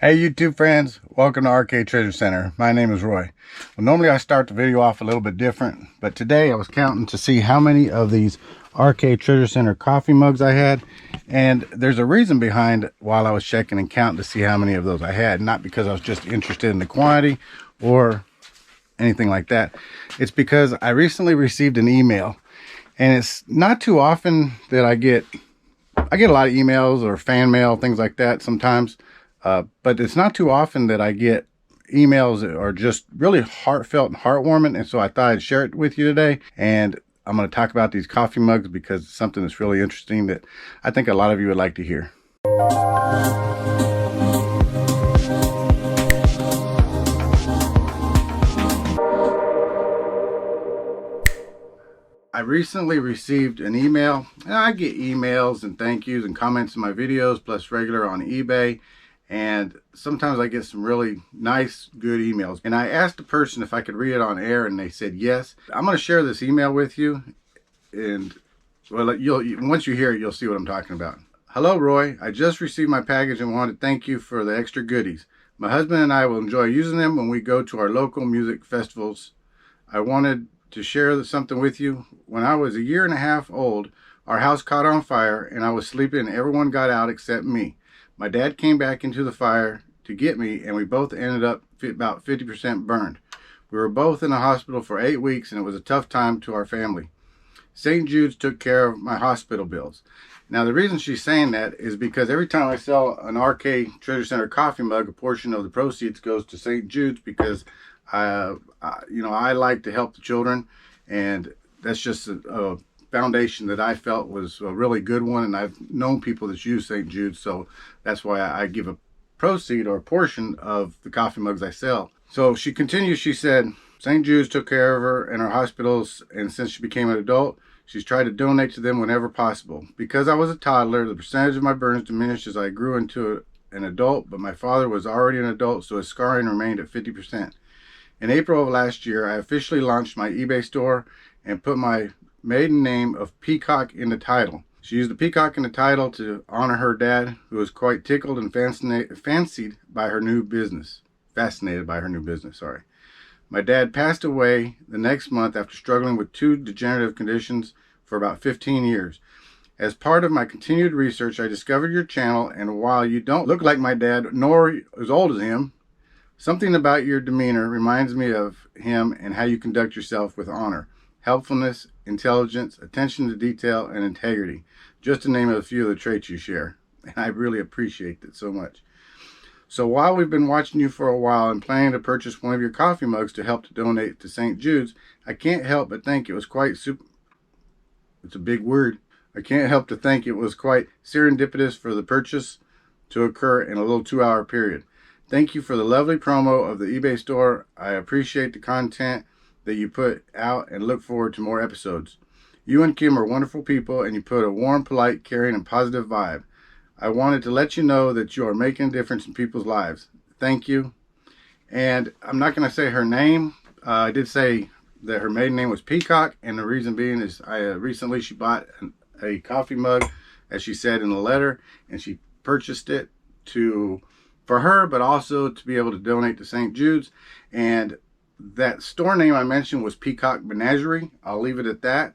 Hey YouTube friends, welcome to RK Treasure Center. My name is Roy. Well, normally I start the video off a little bit different, but today I was counting to see how many of these RK Treasure Center coffee mugs I had, and there's a reason behind while I was checking and counting to see how many of those I had, not because I was just interested in the quantity or anything like that. It's because I recently received an email, and it's not too often that I get a lot of emails or fan mail, things like that sometimes. But it's not too often that I get emails that are just really heartfelt and heartwarming. And so I thought I'd share it with you today. And I'm going to talk about these coffee mugs because it's something that's really interesting that I think a lot of you would like to hear. I recently received an email. I get emails and thank yous and comments in my videos, plus regular on eBay. And sometimes I get some really nice, good emails. And I asked the person if I could read it on air, and they said yes. I'm going to share this email with you. And well, once you hear it, you'll see what I'm talking about. Hello, Roy. I just received my package and wanted to thank you for the extra goodies. My husband and I will enjoy using them when we go to our local music festivals. I wanted to share something with you. When I was 1.5 years old, our house caught on fire, and I was sleeping, and everyone got out except me. My dad came back into the fire to get me, and we both ended up about 50% burned. We were both in the hospital for 8 weeks, and it was a tough time to our family. St. Jude's took care of my hospital bills. Now, the reason she's saying that is because every time I sell an RK Treasure Center coffee mug, a portion of the proceeds goes to St. Jude's because I like to help the children, and that's just a foundation that I felt was a really good one, and I've known people that use St. Jude's, so that's why I give a proceed or a portion of the coffee mugs I sell. So she continues, she said, St. Jude's took care of her in her hospitals, and since she became an adult, she's tried to donate to them whenever possible. Because I was a toddler, the percentage of my burns diminished as I grew into an adult, but my father was already an adult, so his scarring remained at 50%. In April of last year, I officially launched my eBay store and put my maiden name of Peacock in the title. She used the peacock in the title to honor her dad, who was quite tickled and fascinated by her new business. My dad passed away the next month after struggling with 2 degenerative conditions for about 15 years. As part of my continued research, I discovered your channel, and while you don't look like my dad, nor as old as him, something about your demeanor reminds me of him and how you conduct yourself with honor, helpfulness, intelligence, attention to detail, and integrity, just to name a few of the traits you share. And I really appreciate that so much. So while we've been watching you for a while and planning to purchase one of your coffee mugs to help to donate to St. Jude's, I can't help but think it was quite it's a big word. I can't help to think it was quite serendipitous for the purchase to occur in a little 2-hour period. Thank you for the lovely promo of the eBay store. I appreciate the content that you put out and look forward to more episodes. You and Kim are wonderful people, and you put a warm, polite, caring, and positive vibe. I wanted to let you know that you are making a difference in people's lives. Thank you. And I'm not going to say her name. I did say that her maiden name was Peacock, and the reason being is recently she bought a coffee mug, as she said in the letter, and she purchased it for her, but also to be able to donate to St. Jude's. And that store name I mentioned was Peacock Menagerie. I'll leave it at that.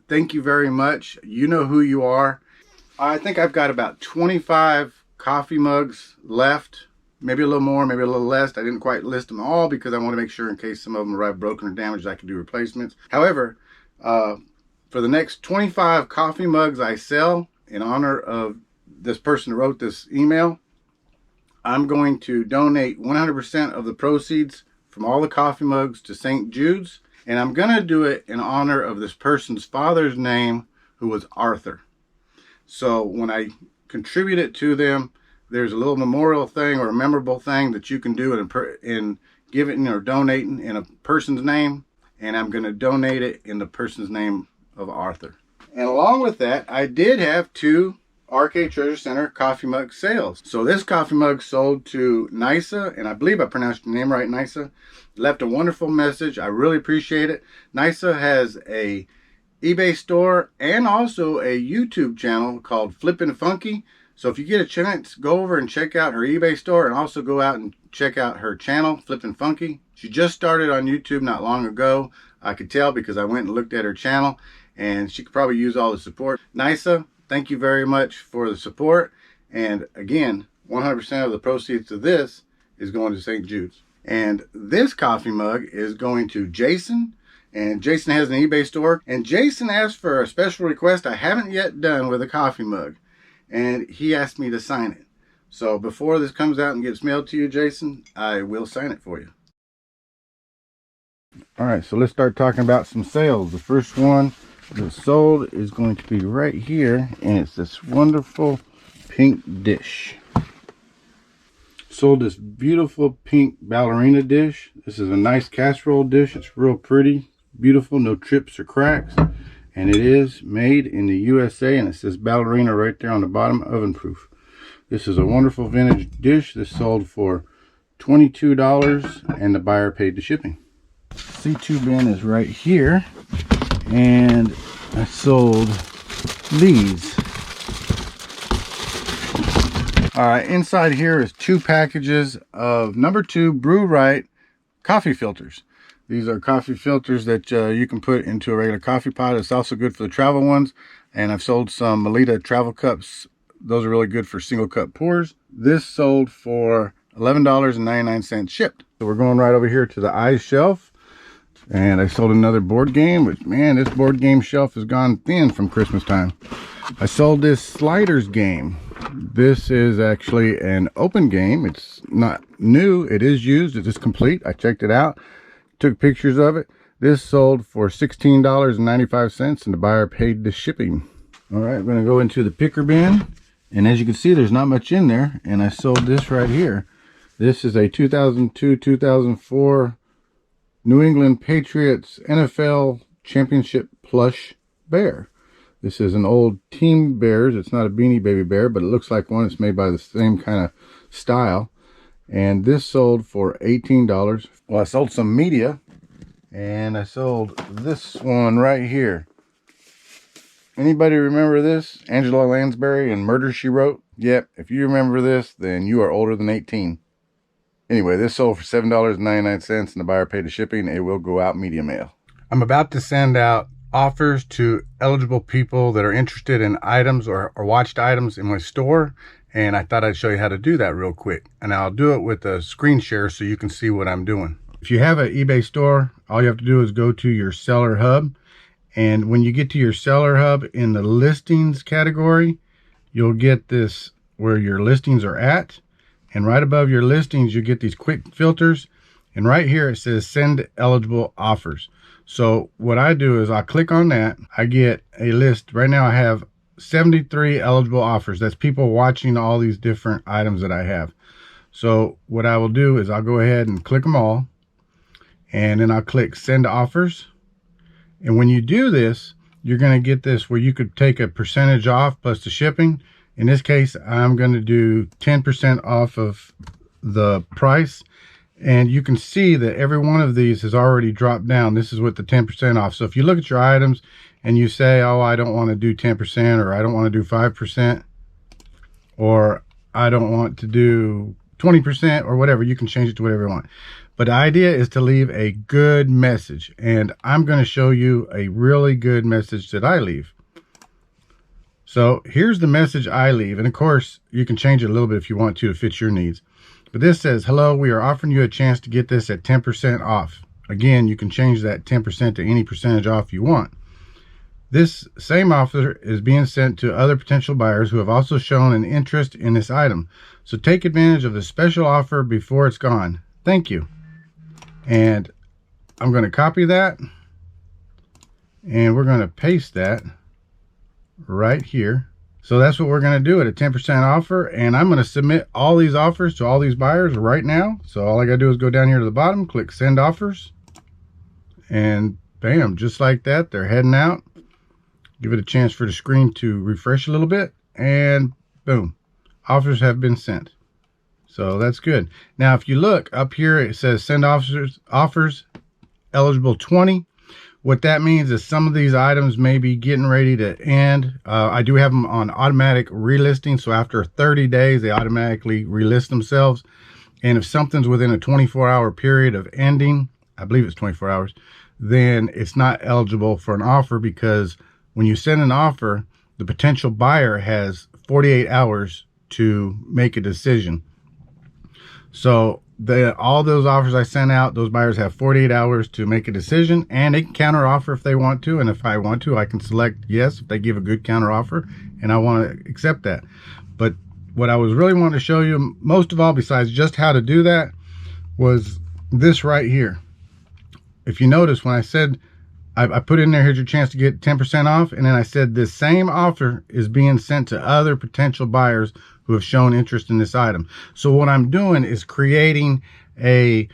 Thank you very much. You know who you are. I think I've got about 25 coffee mugs left. Maybe a little more, maybe a little less. I didn't quite list them all because I want to make sure in case some of them arrive broken or damaged, I can do replacements. However, for the next 25 coffee mugs I sell in honor of this person who wrote this email, I'm going to donate 100% of the proceeds from all the coffee mugs to St. Jude's, and I'm going to do it in honor of this person's father's name, who was Arthur. So when I contribute it to them, there's a little memorial thing or a memorable thing that you can do in giving or donating in a person's name, and I'm going to donate it in the person's name of Arthur. And along with that, I did have 2 RK Treasure Center coffee mug sales. So this coffee mug sold to Nisa, and I believe I pronounced your name right, Nisa. Left a wonderful message. I really appreciate it. Nisa has a eBay store and also a YouTube channel called Flippin' Funky. So if you get a chance, go over and check out her eBay store, and also go out and check out her channel, Flippin' Funky. She just started on YouTube not long ago. I could tell because I went and looked at her channel, and she could probably use all the support. Nisa, thank you very much for the support. And again, 100% of the proceeds of this is going to St. Jude's. And this coffee mug is going to Jason. And Jason has an eBay store. And Jason asked for a special request I haven't yet done with a coffee mug. And he asked me to sign it. So before this comes out and gets mailed to you, Jason, I will sign it for you. All right, so let's start talking about some sales. The first one that's sold is going to be right here, and it's this wonderful pink dish. Sold this beautiful pink ballerina dish. This is a nice casserole dish. It's real pretty, beautiful, no trips or cracks. And it is made in the USA, and it says ballerina right there on the bottom, oven proof. This is a wonderful vintage dish. This sold for $22, and the buyer paid the shipping. C2 bin is right here, and I sold these. All right, inside here is 2 packages of number 2 Brew Right coffee filters. These are coffee filters that you can put into a regular coffee pot. It's also good for the travel ones. And I've sold some Melita travel cups. Those are really good for single cup pours. This sold for $11.99 shipped. So we're going right over here to the Eyes shelf. And I sold another board game, which, man, this board game shelf has gone thin from Christmas time. I sold this Sliders game. This is actually an open game. It's not new. It is used. It is complete. I checked it out. Took pictures of it. This sold for $16.95, and the buyer paid the shipping. All right, I'm going to go into the picker bin. And as you can see, there's not much in there. And I sold this right here. This is a 2002-2004 New England Patriots NFL Championship plush bear. This is an old Team Bears. It's not a Beanie Baby bear, but it looks like one. It's made by the same kind of style. And this sold for $18. Well, I sold some media, and I sold this one right here. Anybody remember this? Angela Lansbury and Murder, She Wrote? Yep, if you remember this, then you are older than 18. Anyway, this sold for $7.99, and the buyer paid the shipping. It will go out media mail. I'm about to send out offers to eligible people that are interested in items or watched items in my store. And I thought I'd show you how to do that real quick. And I'll do it with a screen share so you can see what I'm doing. If you have an eBay store, all you have to do is go to your seller hub. And when you get to your seller hub in the listings category, you'll get this where your listings are at. And right above your listings, you get these quick filters. And right here, it says send eligible offers. So what I do is I click on that. I get a list. Right now I have 73 eligible offers. That's people watching all these different items that I have. So what I will do is I'll go ahead and click them all, and then I'll click send offers. And when you do this, you're going to get this where you could take a percentage off plus the shipping. In this case, I'm going to do 10% off of the price. And you can see that every one of these has already dropped down. This is with the 10% off. So if you look at your items and you say, oh, I don't want to do 10%, or I don't want to do 5%, or I don't want to do 20%, or whatever, you can change it to whatever you want. But the idea is to leave a good message. And I'm going to show you a really good message that I leave. So here's the message I leave. And of course, you can change it a little bit if you want to fit your needs. But this says, hello, we are offering you a chance to get this at 10% off. Again, you can change that 10% to any percentage off you want. This same offer is being sent to other potential buyers who have also shown an interest in this item. So take advantage of the special offer before it's gone. Thank you. And I'm going to copy that. And we're going to paste that right here. So that's what we're going to do at a 10% offer. And I'm going to submit all these offers to all these buyers right now. So all I got to do is go down here to the bottom, click send offers. And bam, just like that, they're heading out. Give it a chance for the screen to refresh a little bit, and boom, offers have been sent. So that's good. Now, if you look up here, it says send offers eligible 20. What that means is some of these items may be getting ready to end. I do have them on automatic relisting, so after 30 days they automatically relist themselves. And if something's within a 24-hour period of ending, I believe it's 24 hours, then it's not eligible for an offer, because when you send an offer, the potential buyer has 48 hours to make a decision. So all those offers I sent out, those buyers have 48 hours to make a decision, and they can counter offer if they want to. And if I want to, I can select yes if they give a good counter offer, and I want to accept that. But what I was really wanting to show you, most of all, besides just how to do that, was this right here. If you notice, when I said, I put in there, here's your chance to get 10% off, and then I said this same offer is being sent to other potential buyers who have shown interest in this item. So what I'm doing is creating a,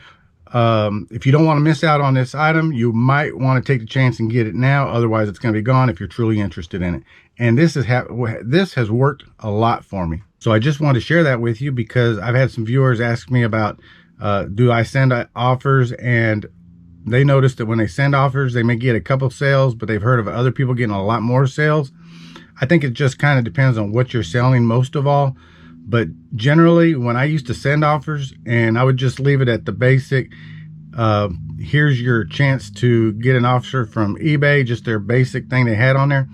if you don't want to miss out on this item, you might want to take the chance and get it now. Otherwise, it's going to be gone if you're truly interested in it. And this has worked a lot for me. So I just wanted to share that with you, because I've had some viewers ask me about, do I send offers, and they noticed that when they send offers, they may get a couple sales, but they've heard of other people getting a lot more sales. I think it just kind of depends on what you're selling most of all. But generally, when I used to send offers, and I would just leave it at the basic, here's your chance to get an offer from eBay, just their basic thing they had on there,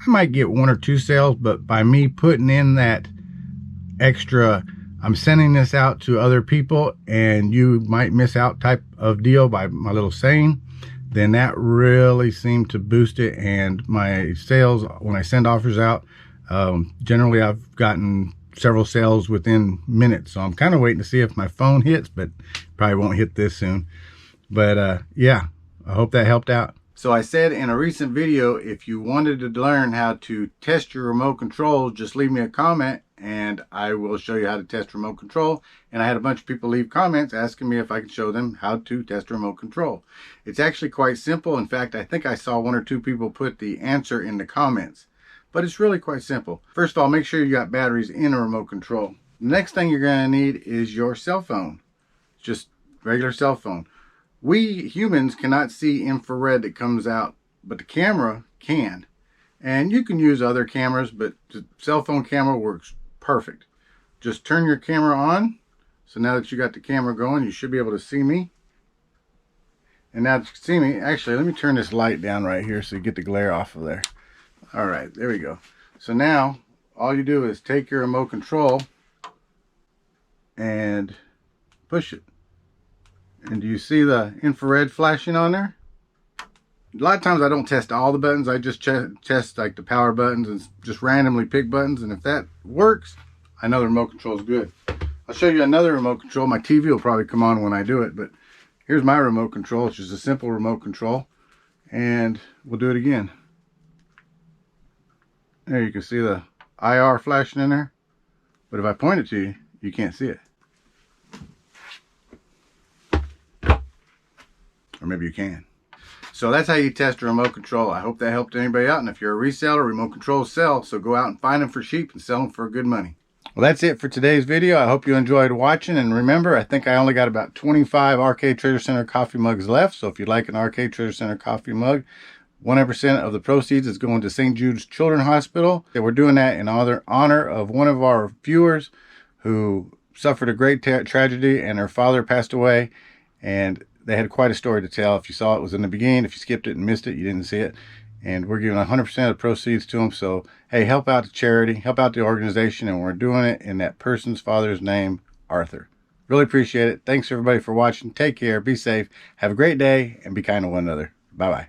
I might get 1 or 2 sales. But by me putting in that extra, I'm sending this out to other people and you might miss out type of deal, by my little saying, then that really seemed to boost it. And my sales, when I send offers out, generally I've gotten several sales within minutes. So I'm kind of waiting to see if my phone hits, but probably won't hit this soon. But yeah, I hope that helped out. So I said in a recent video, if you wanted to learn how to test your remote control, just leave me a comment and I will show you how to test remote control. And I had a bunch of people leave comments asking me if I could show them how to test remote control. It's actually quite simple. In fact, I think I saw 1 or 2 people put the answer in the comments, but it's really quite simple. First of all, make sure you got batteries in a remote control. The next thing you're going to need is your cell phone, just regular cell phone. We humans cannot see infrared that comes out, but the camera can. And you can use other cameras, but the cell phone camera works perfect. Just turn your camera on. So now that you got the camera going, you should be able to see me. And now that you can see me, actually, let me turn this light down right here so you get the glare off of there. All right, there we go. So now all you do is take your remote control and push it. And do you see the infrared flashing on there? A lot of times I don't test all the buttons. I just test like the power buttons and just randomly pick buttons. And if that works, I know the remote control is good. I'll show you another remote control. My TV will probably come on when I do it, but here's my remote control. It's just a simple remote control. And we'll do it again. There you can see the IR flashing in there. But if I point it to you, you can't see it. Or maybe you can. So that's how you test a remote control. I hope that helped anybody out. And if you're a reseller, remote controls sell. So go out and find them for cheap and sell them for good money. Well, that's it for today's video. I hope you enjoyed watching. And remember, I think I only got about 25 Arcade Treasure Center coffee mugs left. So if you'd like an Arcade Treasure Center coffee mug, 100% of the proceeds is going to St. Jude's Children's Hospital. And we're doing that in honor of one of our viewers who suffered a great tragedy and her father passed away. And they had quite a story to tell. If you saw it, it was in the beginning. If you skipped it and missed it, you didn't see it. And we're giving 100% of the proceeds to them. So, hey, help out the charity, help out the organization, and we're doing it in that person's father's name, Arthur. Really appreciate it. Thanks, everybody, for watching. Take care. Be safe. Have a great day, and be kind to one another. Bye-bye.